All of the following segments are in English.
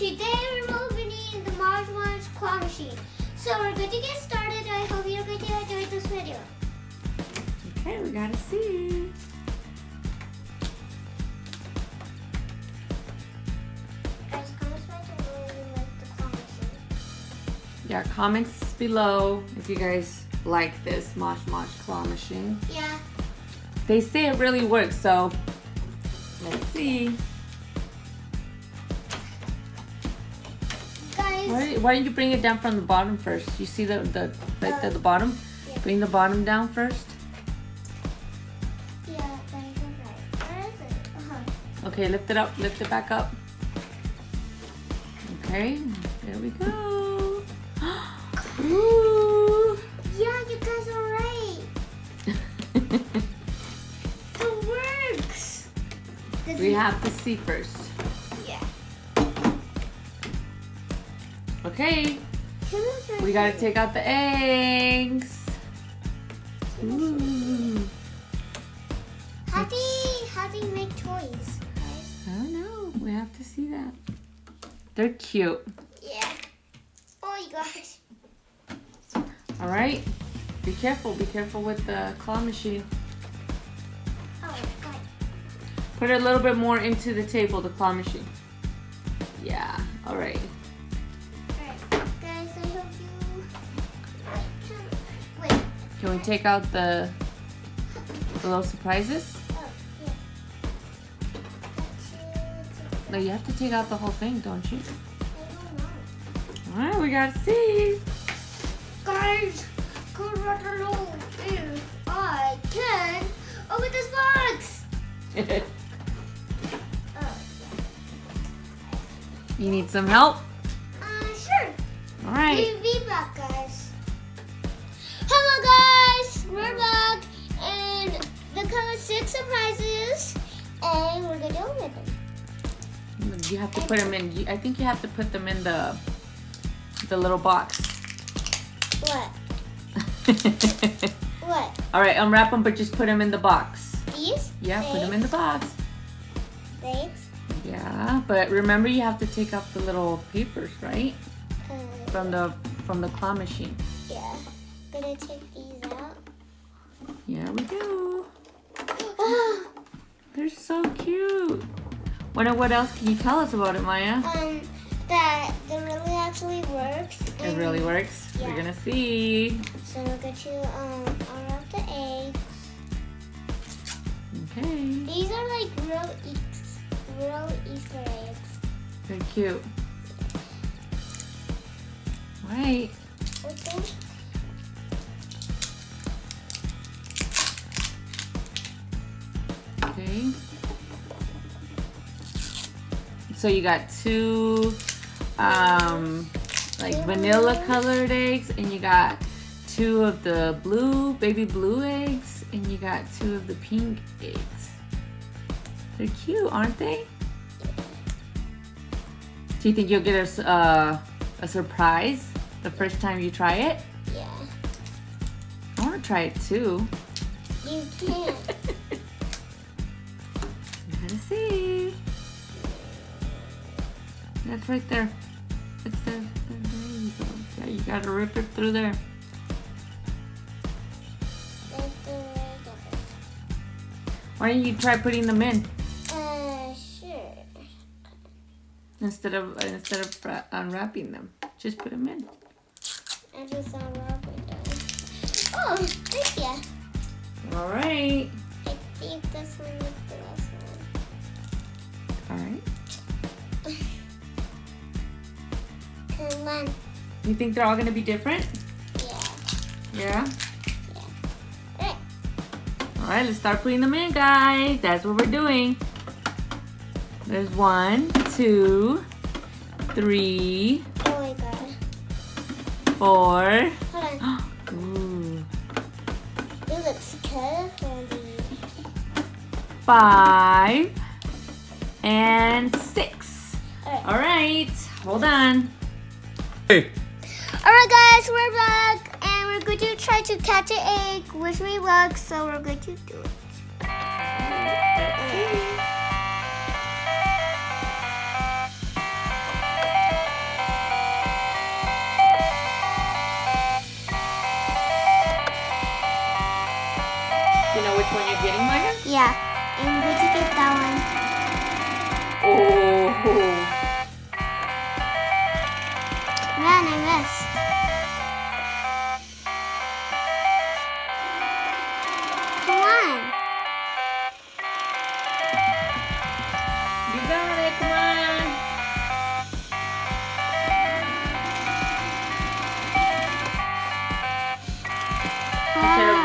today we're opening the Moj Moj Claw Machine. So we're going to get started. I hope you're going to enjoy this video. Okay, we gotta see. Guys, comment below if you like the Claw Machine. Yeah, comments below if you guys like this Moj Moj Claw Machine. Yeah. They say it really works, so let's see. Guys. Why don't you bring it down from the bottom first? You see the right at the bottom? Yeah. Bring the bottom down first. Yeah, that's right. Where is it? Okay, lift it up. Lift it back up. Okay, there we go. Ooh. Yeah, you guys are right. It works. We have to see first. Yeah. Okay, we gotta take out the eggs. Ooh. How do you make toys, guys? I don't know. We have to see that. They're cute. Yeah. Oh my gosh. All right. Be careful. Be careful with the claw machine. Oh god. Put a little bit more into the table, the claw machine. Yeah. All right. Alright, guys, I hope you wait. Can we take out the little surprises? Oh, yeah. No, you have to take out the whole thing, don't you? I don't know. All right. We gotta see. Guys, come right along if I can open this box. Oh, You need some help? sure. All right. We'll be back, guys. Hello, guys. We're back, and there come 6 surprises, and we're gonna open them. You have to put them in. I think you have to put them in the little box. What? What? All right, unwrap them, but just put them in the box. These? Yeah, put them in the box. Thanks. Yeah, but remember you have to take off the little papers, right? From the claw machine. Yeah. Gonna take these out. Yeah, we do. They're so cute. What else can you tell us about it, Maya? That it really actually works. It really works. Yeah. We're gonna see. So we're going to unwrap the eggs. Okay. These are like real Easter eggs. They're cute. Right. Okay. Okay. So you got 2 like vanilla colored eggs, and you got 2 of the baby blue eggs, and you got 2 of the pink eggs. They're cute, aren't they? Do you think you'll get a surprise the first time you try it? Yeah. I want to try it too. You can. You gotta see. That's right there. It's there. There you go. Yeah, you gotta rip it through there. Why don't you try putting them in Sure. instead of unwrapping them? Just put them in. I just unwrapping them. Oh, thank you. All right. I think this one is the last one. All right. Come on. You think they're all gonna be different? Yeah. Yeah. Alright. All right. Let's start putting them in, guys. That's what we're doing. There's 1, 2, 3, Oh my god. 4. Hold on. Ooh. It looks colorful. 5 and 6. Alright. All right. Hold on. Hey. Alright guys, we're back and we're going to try to catch an egg, which may work, so we're going to do it.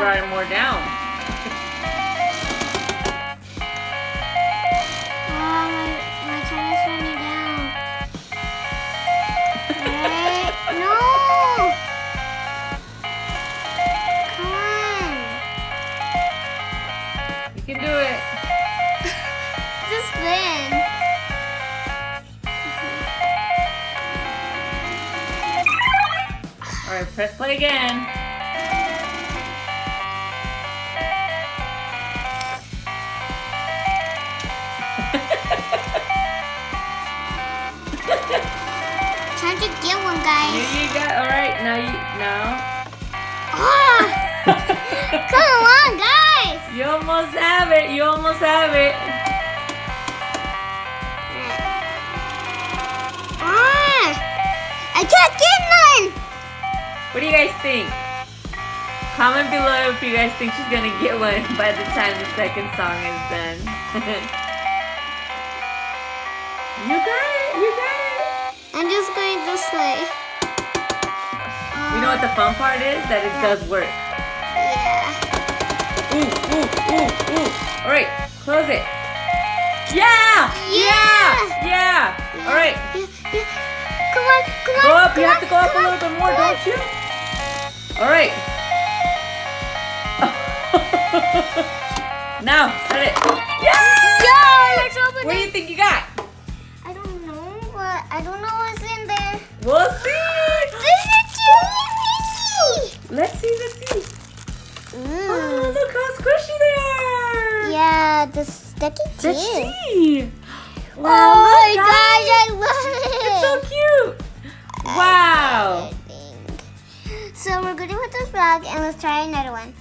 brought it more down. My tire's running down. Alright. No! Come on. You can do it. Just spin. Alright, press play again. Time to get one, guys. You got, alright, now. Ah! Come on, guys. You almost have it, Ah! I can't get none. What do you guys think? Comment below if you guys think she's gonna get one by the time the second song is done. You got it! I'm just going this way. You know what the fun part is? That it does work. Yeah. Ooh. Alright, close it. Yeah! Alright. Come on. Go up, you have to go up a little bit more, don't you? Alright. Now, set it. Yeah, let's open What do you think you got? I don't know, but I don't know what's in there. We'll see. This is too Let's see. Ooh. Oh, look how squishy they are. Yeah, the sticky too. Let's see. Oh my look, gosh, I love it. It's so cute. Wow. So we're good with this vlog, and let's try another one.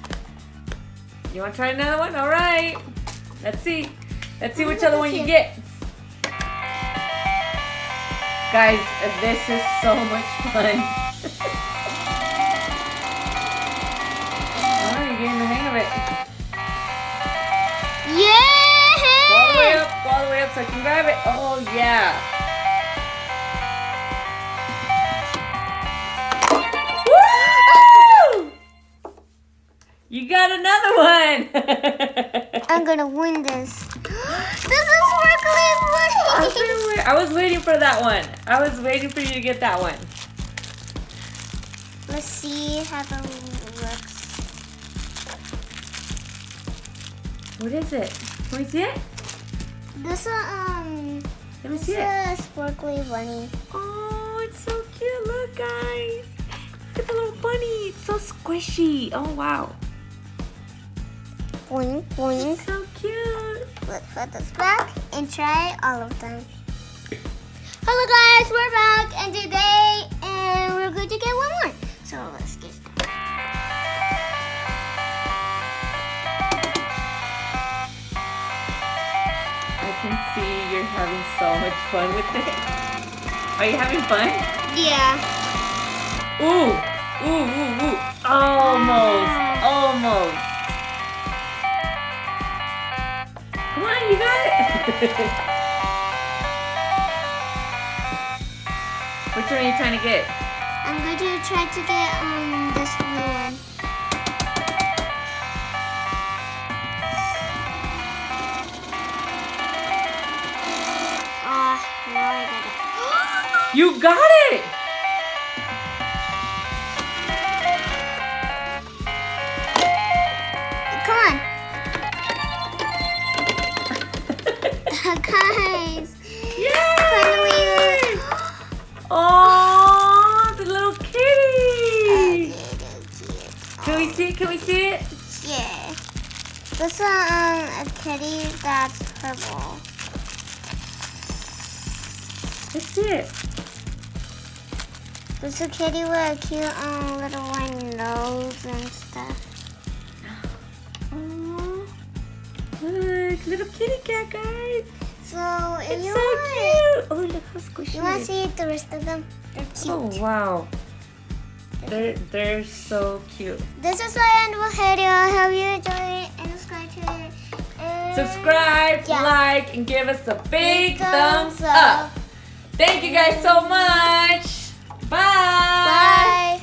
You want to try another one? All right. Let's see. Let's see which other one you get. Guys, this is so much fun. Oh, you're getting the hang of it. Yeah! Go all the way up so I can grab it. Oh, yeah. Woo! You got another one. I'm gonna win this. This is sparkly money. I was waiting for that one. I was waiting for you to get that one. Let's see how the looks. What is it? Can we see it? This Let me see is it. a sparkly bunny. Oh, it's so cute. Look, guys. Look at the little bunny. It's so squishy. Oh, wow. Boing, boing. It's so cute. Let's put this back and try all of them. Hello guys, we're back and today we're going to get one more. So let's get started. I can see you're having so much fun with it. Are you having fun? Yeah. Ooh. Almost. Come on, you got it. Which one are you trying to get? I'm going to try to get this blue one. Now I got it. You got it! Come on. Guys. Yay! Oh, the little kitty! Can we see it? Yeah. This one, a kitty that's purple. Let's see it. This is a kitty with a cute little white nose and stuff. Oh, look, little kitty cat, guys. So if It's you so want, cute. Oh, look how squishy you want it to is. see the rest of them? They're cute. Oh, wow. They're so cute. This is the end of the video. I hope you enjoyed it and subscribe to it. And Subscribe, yeah. like, and give us a big thumbs up. Thank you guys so much. Bye. Bye.